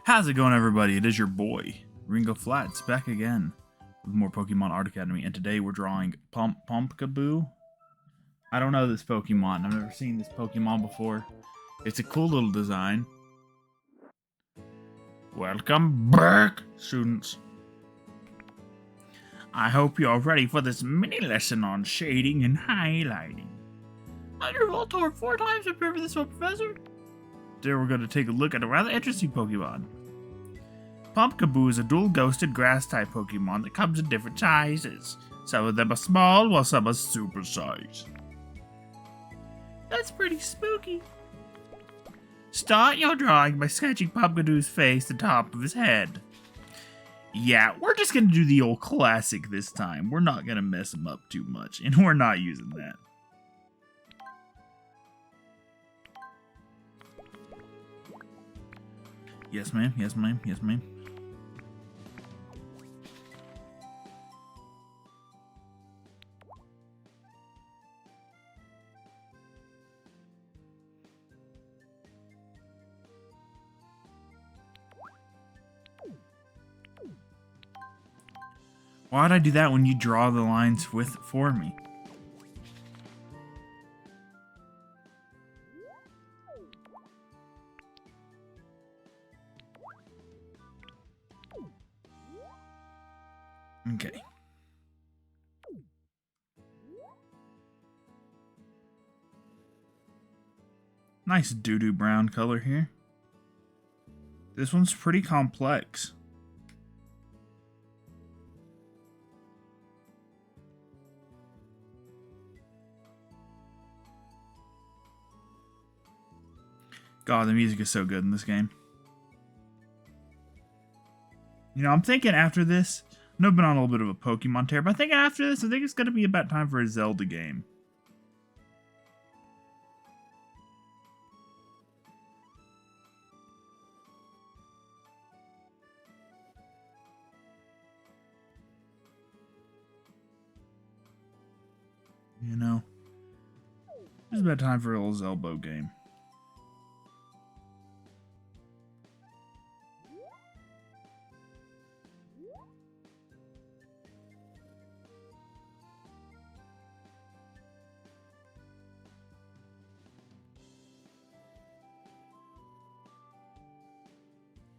How's it going, everybody? It is your boy, Ringo Flats, back again with more Pokemon Art Academy, and today we're drawing Pumpkaboo. I don't know this Pokemon. I've never seen this Pokemon before. It's a cool little design. Welcome back, students. I hope you're ready for this mini lesson on shading and highlighting. Under Voltorb 4 times prepare for this one, Professor. Today we're going to take a look at a rather interesting Pokemon. Pumpkaboo is a dual-ghosted grass-type Pokemon that comes in different sizes. Some of them are small, while some are super sized. That's pretty spooky. Start your drawing by sketching Pumpkaboo's face to the top of his head. Yeah, we're just going to do the old classic this time. We're not going to mess him up too much, and we're not using that. Yes, ma'am. Yes, ma'am. Yes, ma'am. Why'd I do that when you draw the lines for me? Okay. Nice doo-doo brown color here. This one's pretty complex. God, the music is so good in this game. You know, I'm thinking after this, I know I've been on a little bit of a Pokemon tear, but I'm thinking after this, I think it's going to be about time for a Zelda game. You know, it's about time for a little Zelda game.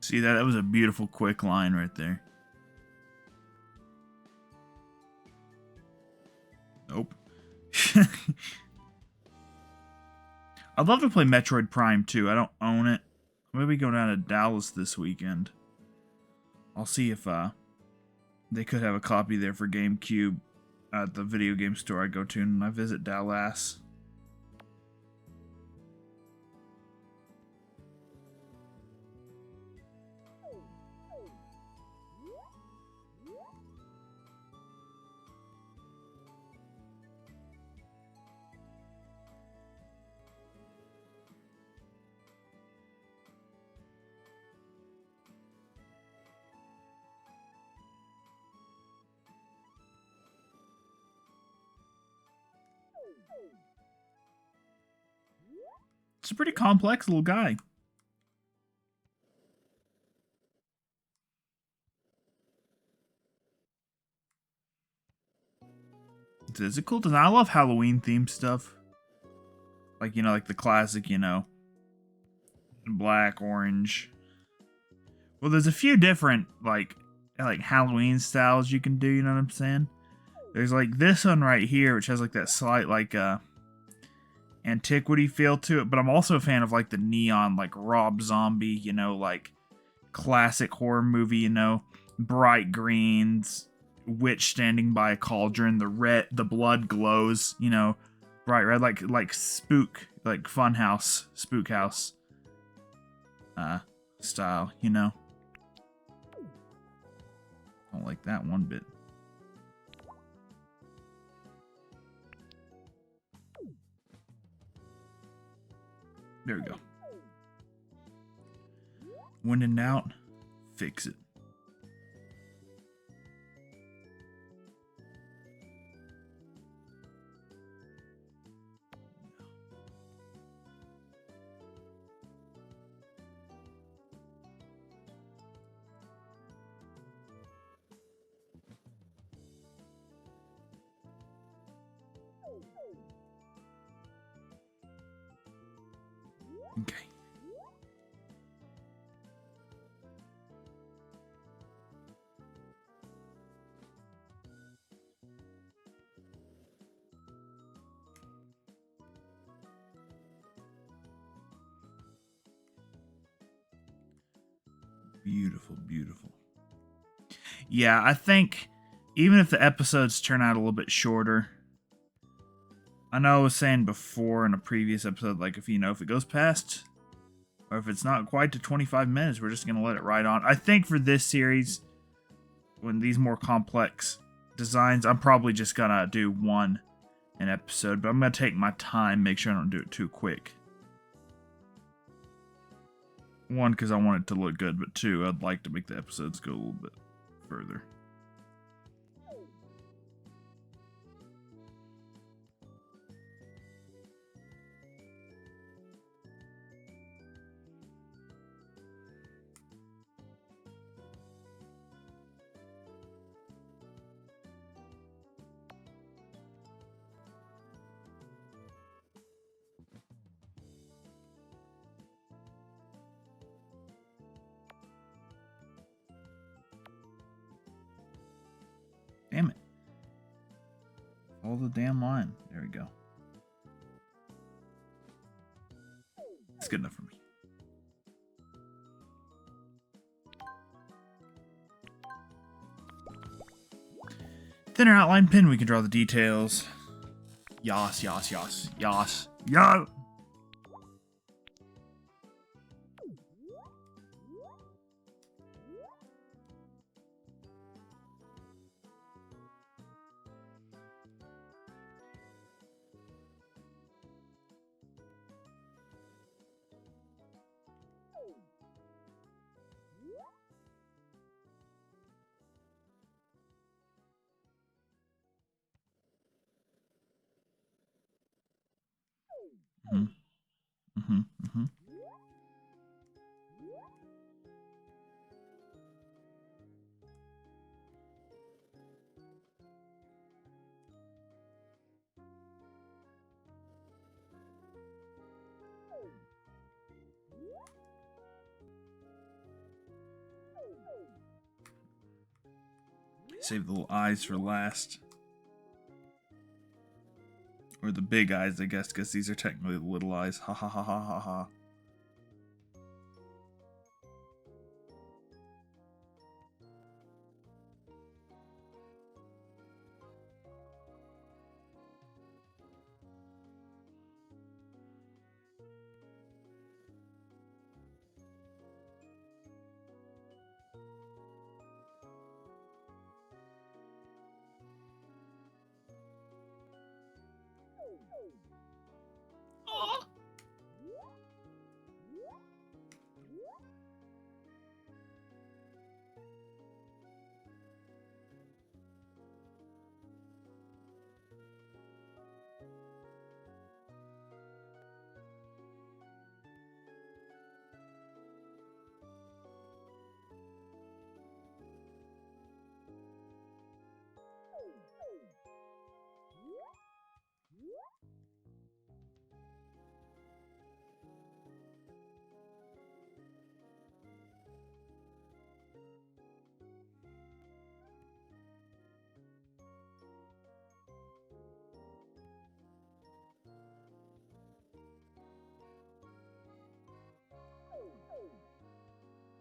See that? That was a beautiful quick line right there. Nope. I'd love to play Metroid Prime 2. I don't own it. Maybe go down to Dallas this weekend. I'll see if they could have a copy there for GameCube at the video game store I go to when I visit Dallas. It's a pretty complex little guy. It's a cool design. I love Halloween themed stuff. Like, you know, like the classic, you know, black, orange. Well, there's a few different, like Halloween styles you can do, you know what I'm saying? There's like this one right here, which has like that slight, like, antiquity feel to it, but I'm also a fan of like the neon, like Rob Zombie, you know, like classic horror movie, you know, bright greens, witch standing by a cauldron, the blood glows, you know, bright red, like spook, like Funhouse, Spook House, style, you know. I don't like that one bit. There we go. When in doubt, fix it. Okay. Beautiful, beautiful. Yeah, I think even if the episodes turn out a little bit shorter, I know I was saying before in a previous episode, like if it goes past, or if it's not quite to 25 minutes, we're just gonna let it ride on. I think for this series, when these more complex designs, I'm probably just gonna do one an episode, but I'm gonna take my time, make sure I don't do it too quick. One, because I want it to look good, but two, I'd like to make the episodes go a little bit further. Damn it. Follow the damn line. There we go. It's good enough for me. Thinner outline pen, we can draw the details. Yas, yas, yas, yas, yas. Mm-hmm. Mm-hmm. Mm-hmm. Save the little eyes for last. Or the big eyes, I guess, because these are technically the little eyes. Ha ha ha ha ha ha.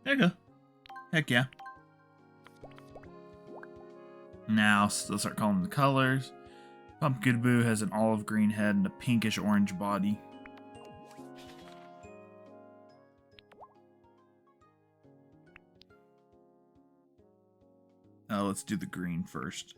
There you go. Heck yeah. Now, let's start calling the colors. Pumpkaboo has an olive green head and a pinkish orange body. Let's do the green first.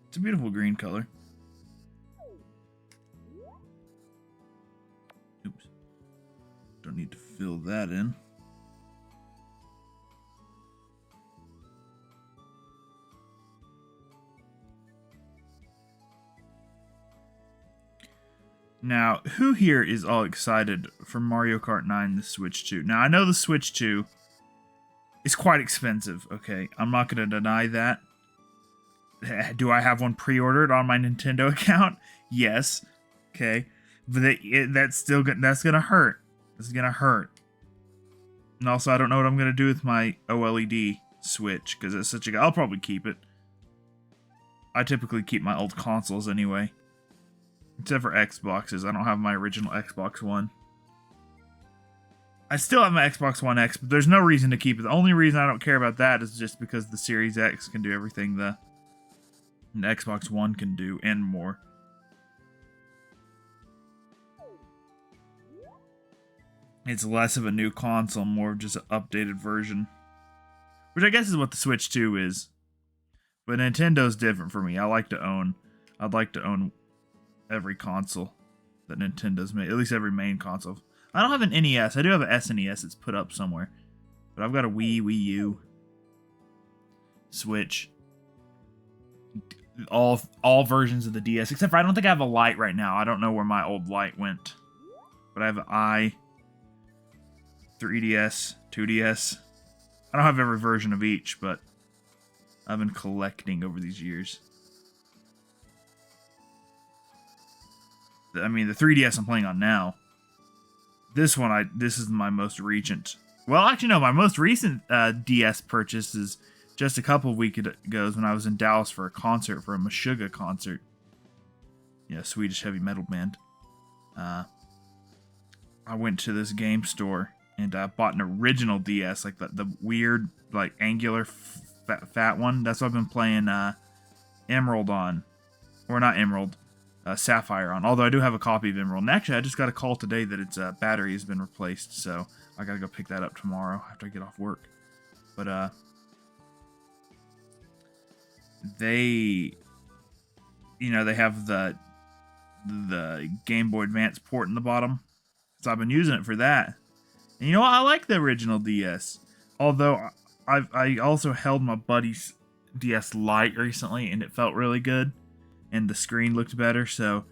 It's a beautiful green color. Oops. Don't need to fill that in. Now, who here is all excited for Mario Kart 9, the Switch 2? Now, I know the Switch 2 is quite expensive, okay? I'm not going to deny that. Do I have one pre-ordered on my Nintendo account? Yes. Okay. But that's going to hurt. This is going to hurt. And also, I don't know what I'm going to do with my OLED Switch, because it's such a... I'll probably keep it. I typically keep my old consoles anyway. Except for Xboxes. I don't have my original Xbox One. I still have my Xbox One X, but there's no reason to keep it. The only reason I don't care about that is just because the Series X can do everything the Xbox One can do, and more. It's less of a new console, more of just an updated version. Which I guess is what the Switch 2 is. But Nintendo's different for me. I'd like to own every console that Nintendo's made. At least every main console. I don't have an NES. I do have an SNES that's put up somewhere. But I've got a Wii, Wii U, Switch. All versions of the DS. Except for I don't think I have a Lite right now. I don't know where my old Lite went. But I have an 3DS, 2DS. I don't have every version of each, but I've been collecting over these years. I mean, the 3DS I'm playing on now. This is my most recent. Well, actually, no, my most recent DS purchase is just a couple of weeks ago when I was in Dallas for a concert, for a Meshuggah concert. Yeah, Swedish heavy metal band. I went to this game store and bought an original DS, like the weird, like, angular, fat one. That's what I've been playing Emerald on. Or not Emerald, Sapphire on. Although I do have a copy of Emerald. And actually, I just got a call today that its battery has been replaced, so I gotta go pick that up tomorrow after I get off work. But, they have the Game Boy Advance port in the bottom. So I've been using it for that. And you know what? I like the original DS. Although, I also held my buddy's DS Lite recently, and it felt really good. And the screen looked better, so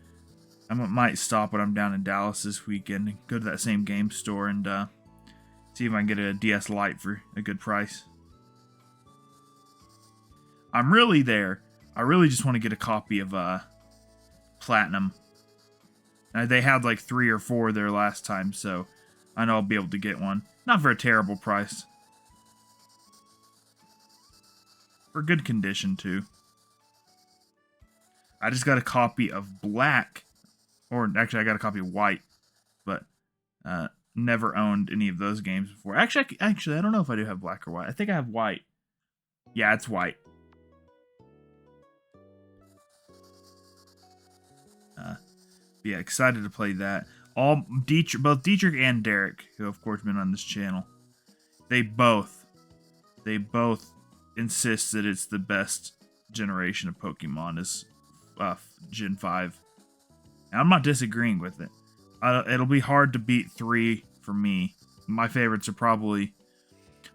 I might stop when I'm down in Dallas this weekend and go to that same game store and see if I can get a DS Lite for a good price. I'm really there. I really just want to get a copy of Platinum. They had like 3 or 4 there last time, so I know I'll be able to get one. Not for a terrible price. For good condition, too. I just got a copy of Black. Or, actually, I got a copy of White. But, never owned any of those games before. Actually, I don't know if I do have Black or White. I think I have White. Yeah, it's White. Yeah, excited to play that. Both Dietrich and Derek, who have, of course, been on this channel, they both insist that it's the best generation of Pokemon is Gen 5. And I'm not disagreeing with it. It'll be hard to beat 3 for me. My favorites are probably...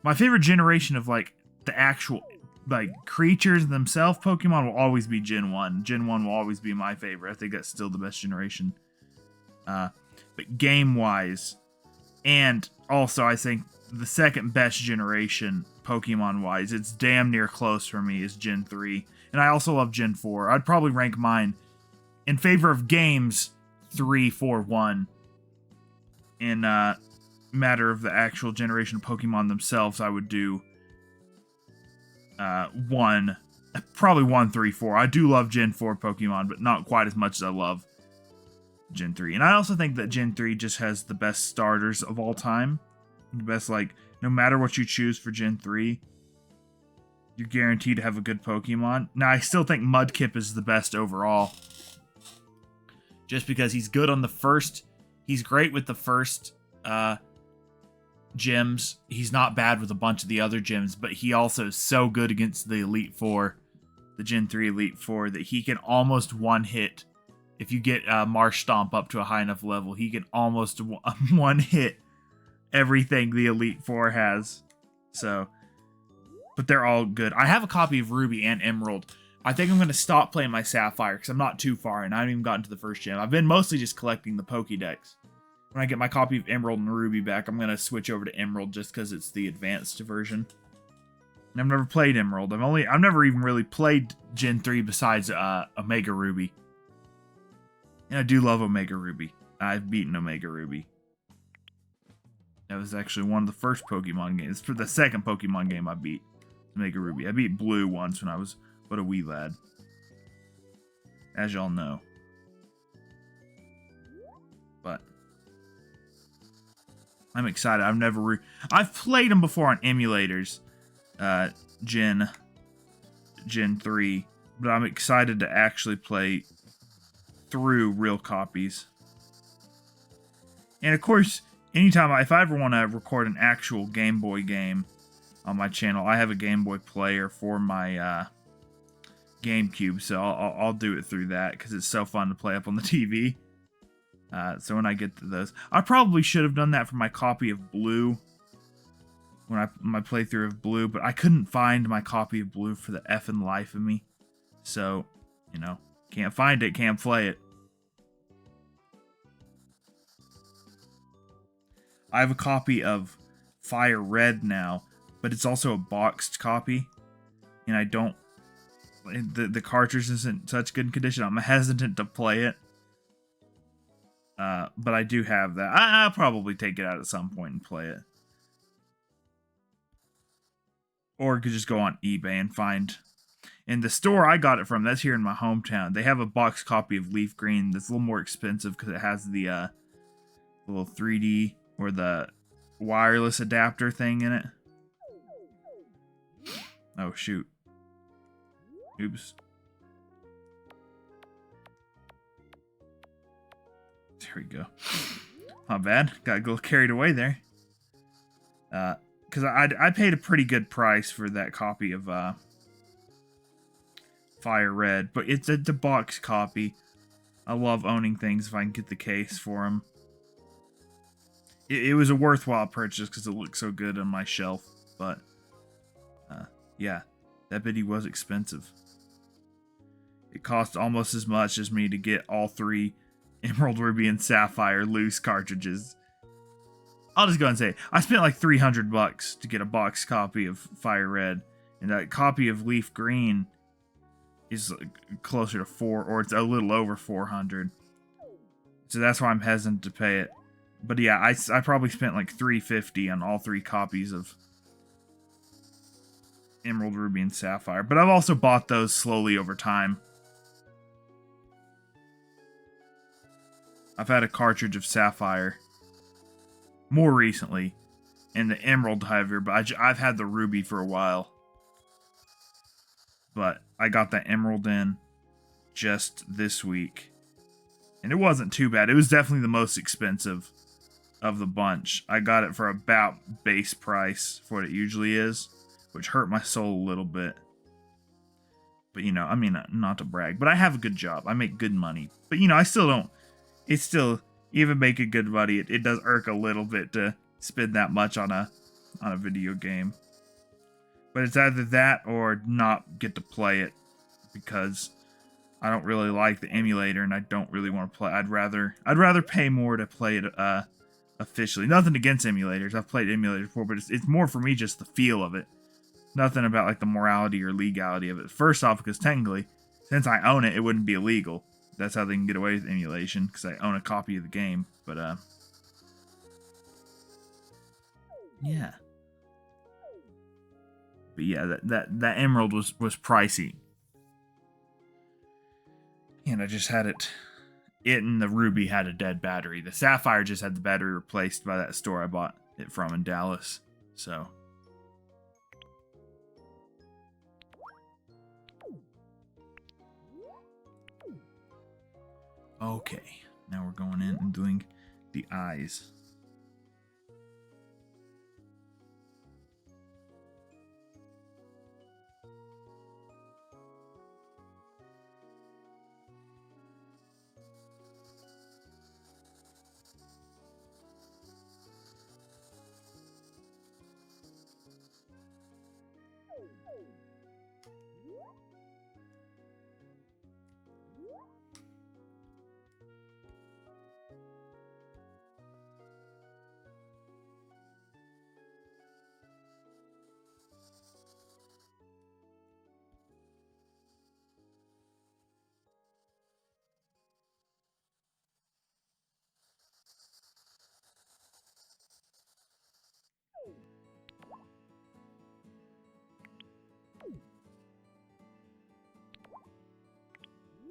My favorite generation of, like, the actual, like, creatures themselves, Pokemon, will always be Gen 1. Gen 1 will always be my favorite. I think that's still the best generation. But game-wise, and also I think the second best generation, Pokemon-wise, it's damn near close for me, is Gen 3. And I also love Gen 4. I'd probably rank mine in favor of games 3, 4, 1. In matter of the actual generation of Pokemon themselves, I would do probably 1, 3, 4. I do love Gen 4 Pokemon, but not quite as much as I love Gen 3. And I also think that Gen 3 just has the best starters of all time. The best, like, no matter what you choose for Gen 3, you're guaranteed to have a good Pokemon. Now, I still think Mudkip is the best overall. Just because he's good on the first... He's great with the first gyms. He's not bad with a bunch of the other gyms, but he also is so good against the Elite Four, the Gen 3 Elite Four, that he can almost one-hit. If you get Marsh Stomp up to a high enough level, he can almost one-hit everything the Elite Four has. So, but they're all good. I have a copy of Ruby and Emerald. I think I'm going to stop playing my Sapphire because I'm not too far and I haven't even gotten to the first gym. I've been mostly just collecting the Pokédex. When I get my copy of Emerald and Ruby back, I'm going to switch over to Emerald just because it's the advanced version. And I've never played Emerald. I've never even really played Gen 3 besides Omega Ruby. And I do love Omega Ruby. I've beaten Omega Ruby. That was actually one of the first Pokemon games. For the second Pokemon game I beat, Omega Ruby. I beat Blue once when I was but a wee lad. As y'all know. But I'm excited. I've played them before on emulators. Gen 3. But I'm excited to actually play through real copies. And of course, anytime if I ever want to record an actual Game Boy game on my channel, I have a Game Boy player for my GameCube, so I'll do it through that because it's so fun to play up on the TV. So when I get to those, I probably should have done that for my copy of Blue. My playthrough of Blue, but I couldn't find my copy of Blue for the effing life of me. So, you know, can't find it, can't play it. I have a copy of Fire Red now, but it's also a boxed copy, and I don't. The cartridge isn't such good condition. I'm hesitant to play it. But I do have that. I'll probably take it out at some point and play it. Or I could just go on eBay and find... In the store I got it from, that's here in my hometown, they have a box copy of Leaf Green that's a little more expensive because it has the little 3D or the wireless adapter thing in it. Oh, shoot. Oops. There we go. Not bad. Got a little carried away there. Because I paid a pretty good price for that copy of Fire Red, but it's a box copy. I love owning things if I can get the case for them. It was a worthwhile purchase because it looks so good on my shelf, but yeah, that biddy was expensive. It cost almost as much as me to get all 3 Emerald, Ruby, and Sapphire loose cartridges. I'll just go and say, I spent like $300 to get a box copy of Fire Red, and that copy of Leaf Green is closer to 4, or it's a little over 400. So that's why I'm hesitant to pay it. But yeah, I probably spent like $350 on all 3 copies of Emerald, Ruby, and Sapphire. But I've also bought those slowly over time. I've had a cartridge of Sapphire more recently, and the Emerald heavier, but I've had the Ruby for a while. But I got that Emerald in just this week. And it wasn't too bad. It was definitely the most expensive of the bunch. I got it for about base price for what it usually is, which hurt my soul a little bit. But, you know, I mean, not to brag, but I have a good job. I make good money. But, you know, I still don't. It's still, even making good money, it does irk a little bit to spend that much on a video game. But it's either that or not get to play it because I don't really like the emulator and I don't really want to play. I'd rather pay more to play it officially. Nothing against emulators. I've played emulators before, but it's more for me just the feel of it. Nothing about like the morality or legality of it. First off, because technically, since I own it, it wouldn't be illegal. That's how they can get away with emulation, because I own a copy of the game. But Yeah. But yeah, that emerald was pricey. And I just had it. It and the ruby had a dead battery. The sapphire just had the battery replaced by that store I bought it from in Dallas. So. Okay. Now we're going in and doing the eyes.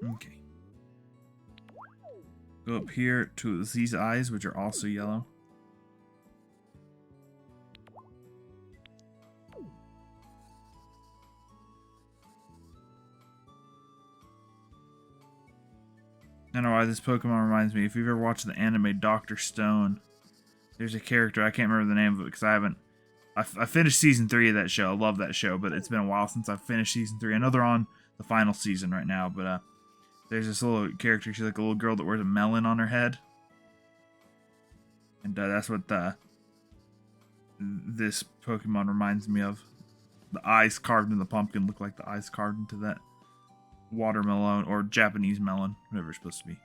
Okay. Go up here to these eyes, which are also yellow. I don't know why this Pokemon reminds me. If you've ever watched the anime Dr. Stone, there's a character, I can't remember the name of it because I haven't. I finished season 3 of that show. I love that show, but it's been a while since I've finished season 3. I know they're on the final season right now, but there's this little character. She's like a little girl that wears a melon on her head. And that's what this Pokemon reminds me of. The eyes carved in the pumpkin look like the eyes carved into that watermelon or Japanese melon, whatever it's supposed to be.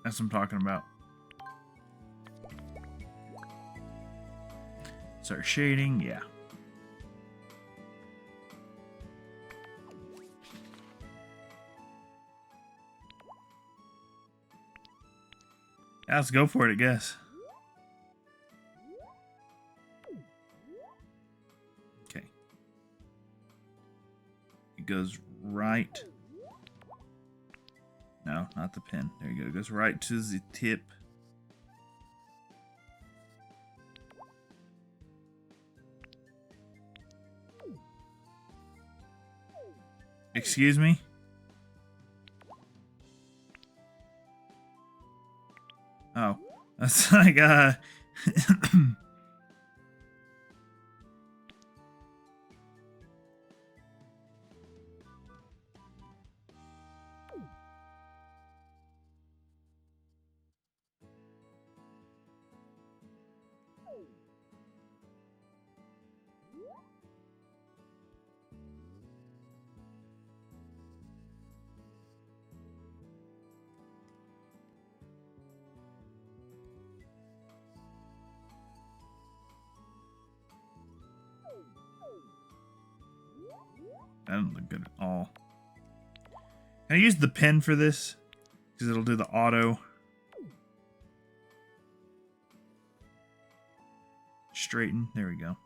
That's what I'm talking about. Start shading, yeah. Yeah, let's go for it, I guess. Okay. It goes right. No, not the pin. There you go. It goes right to the tip. Excuse me? Oh. That's like, that doesn't look good at all. Can I use the pen for this? Because it'll do the auto. Straighten. There we go.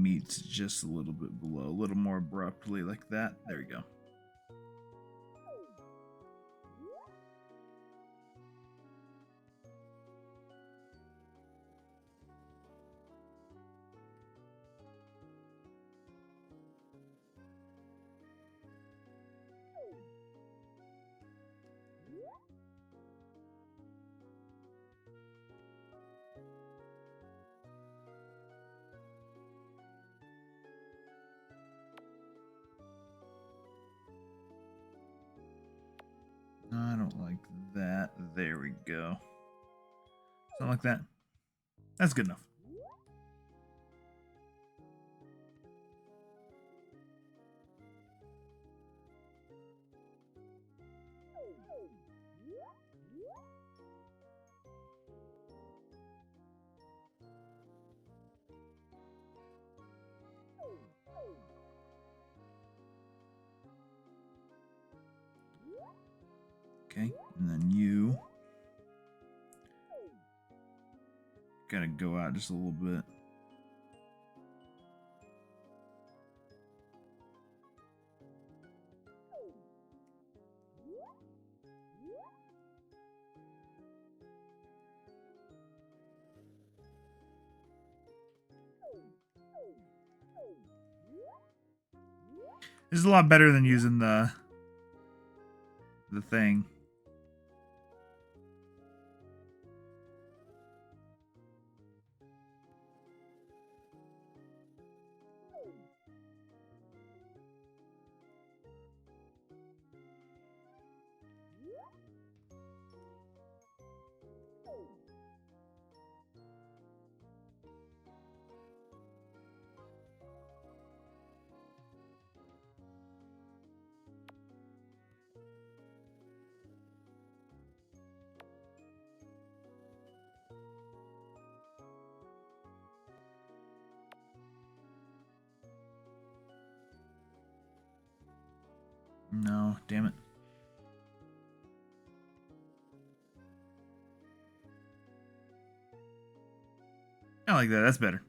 meets just a little bit below, a little more abruptly like that. There we go. No, I don't like that. There we go. Something like that. That's good enough. Okay, and then you gotta go out just a little bit. This is a lot better than using the thing. No, damn it. I like that. That's better.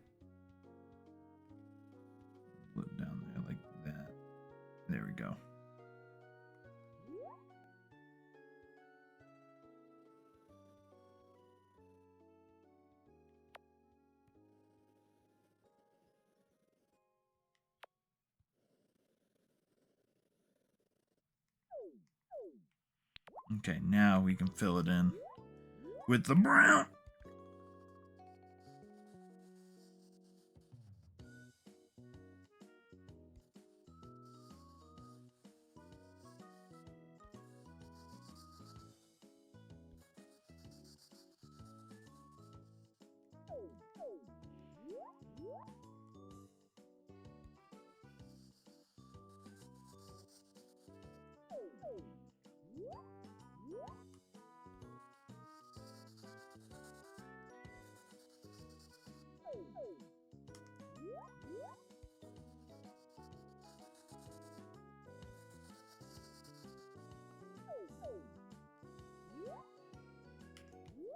Put it down there like that. There we go. Okay, now we can fill it in with the brown.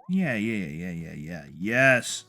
Yeah. Yes.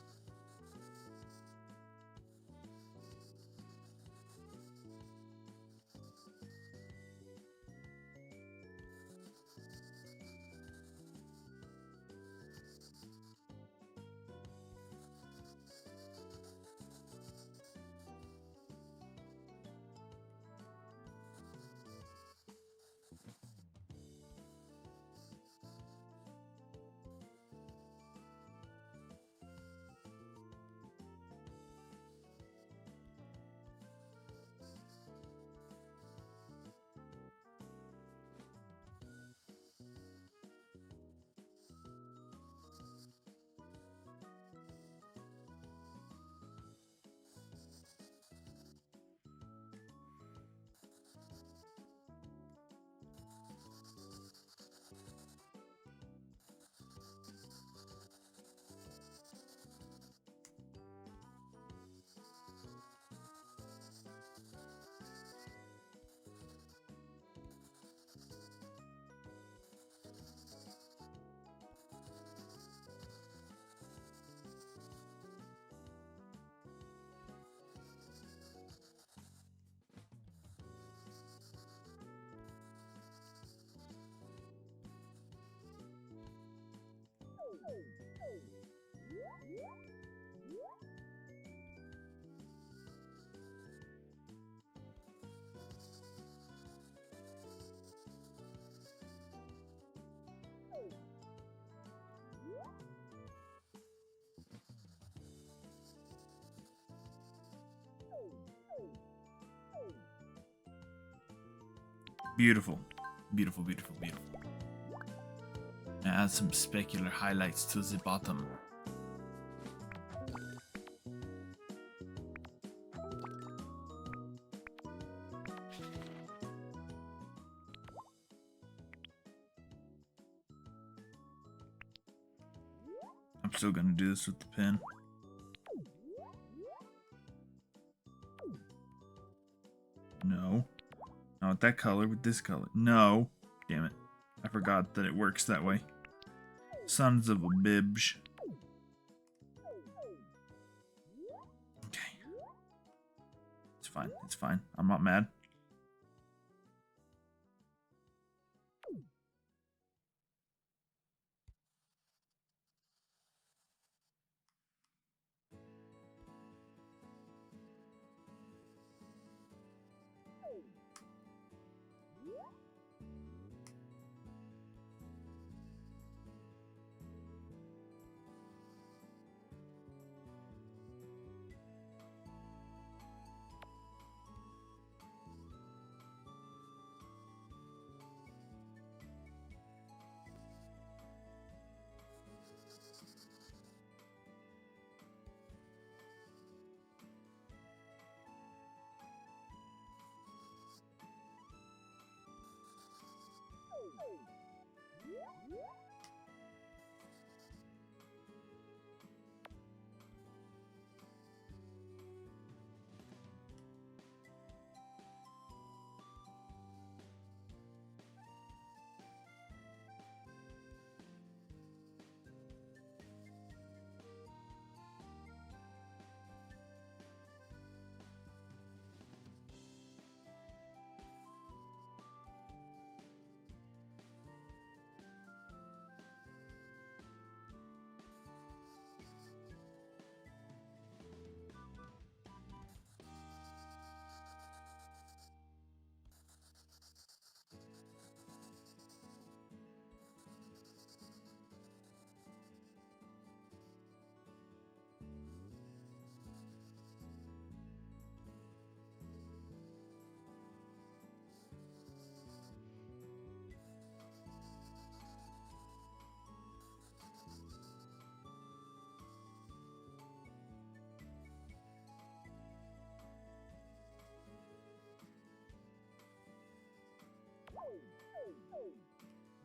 Beautiful. Beautiful, beautiful, beautiful. Now add some specular highlights to the bottom. I'm still gonna do this with the pen. No. Not that color, with this color. No. Damn it. I forgot that it works that way. Sons of a bibs. Okay. It's fine. It's fine. I'm not mad.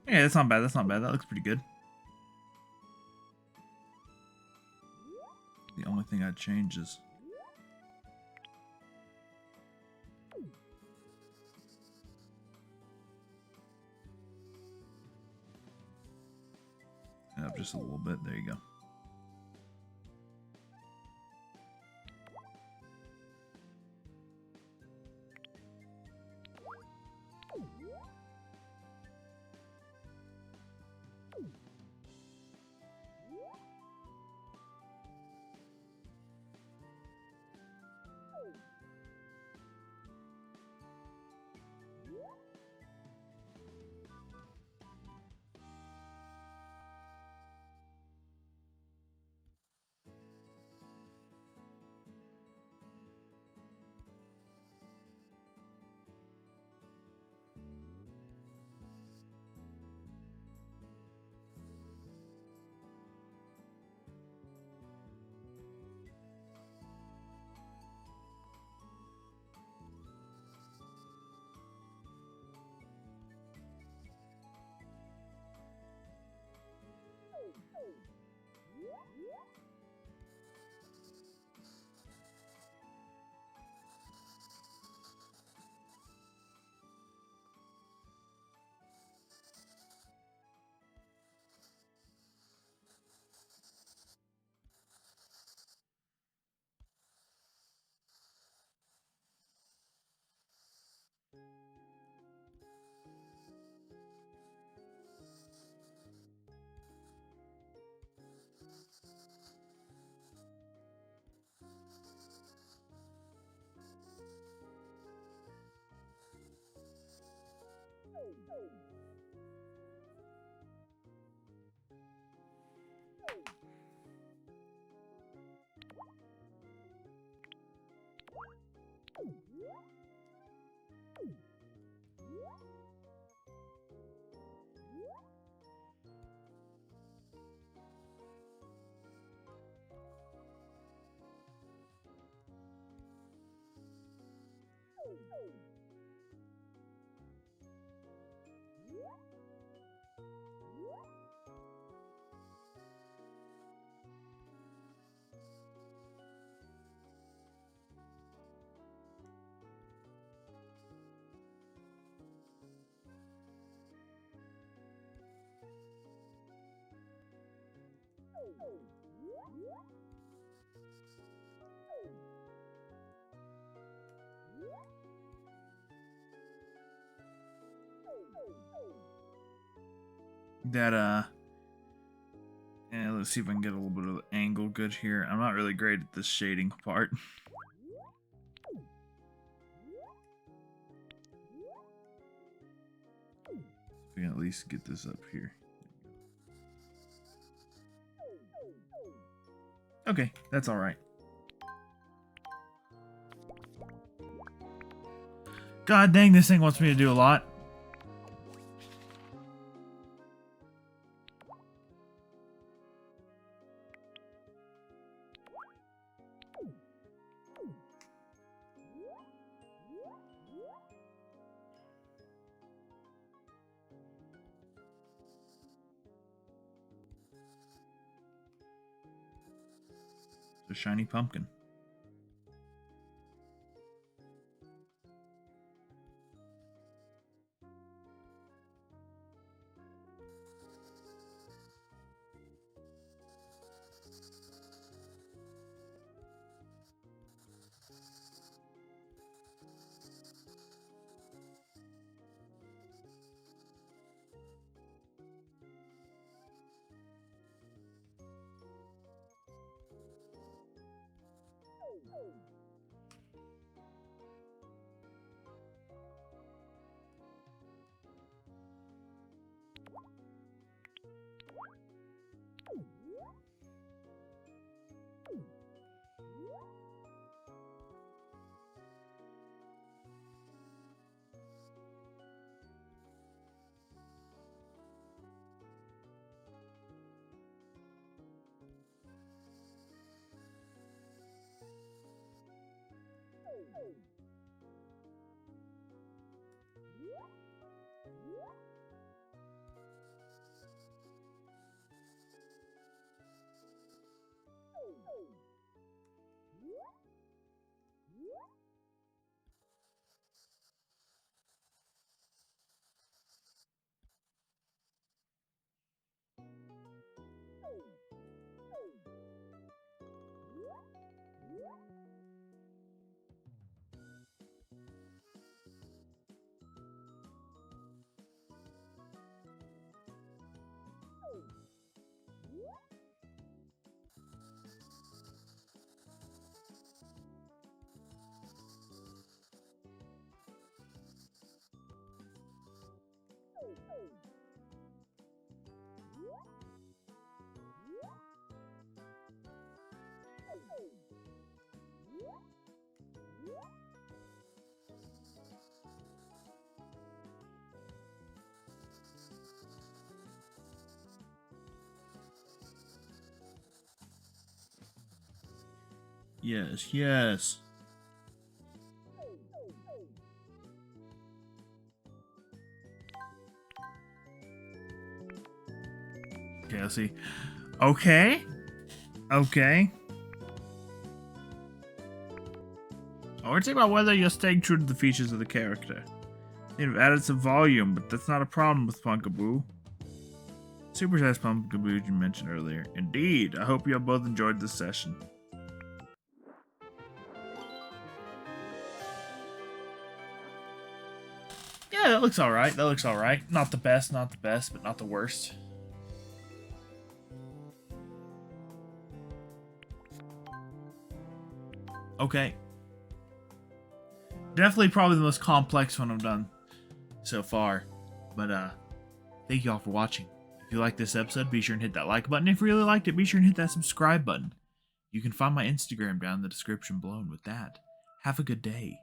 Yeah, that's not bad. That's not bad. That looks pretty good. The only thing I'd change is... up just a little bit. There you go. That, yeah, let's see if I can get a little bit of the angle good here. I'm not really great at this shading part. We can at least get this up here. Okay, that's all right. God dang, this thing wants me to do a lot. A shiny pumpkin. Yes, yes. Okay, let's see. Okay. Okay. I want to think about whether you're staying true to the features of the character. They've added some volume, but that's not a problem with Punkaboo. Supersize Punkaboo you mentioned earlier. Indeed, I hope you have both enjoyed this session. Yeah, that looks alright. That looks alright. Not the best, but not the worst. Okay. Definitely probably the most complex one I've done so far. But thank you all for watching. If you liked this episode, be sure and hit that like button. If you really liked it, be sure and hit that subscribe button. You can find my Instagram down in the description below. And with that, have a good day.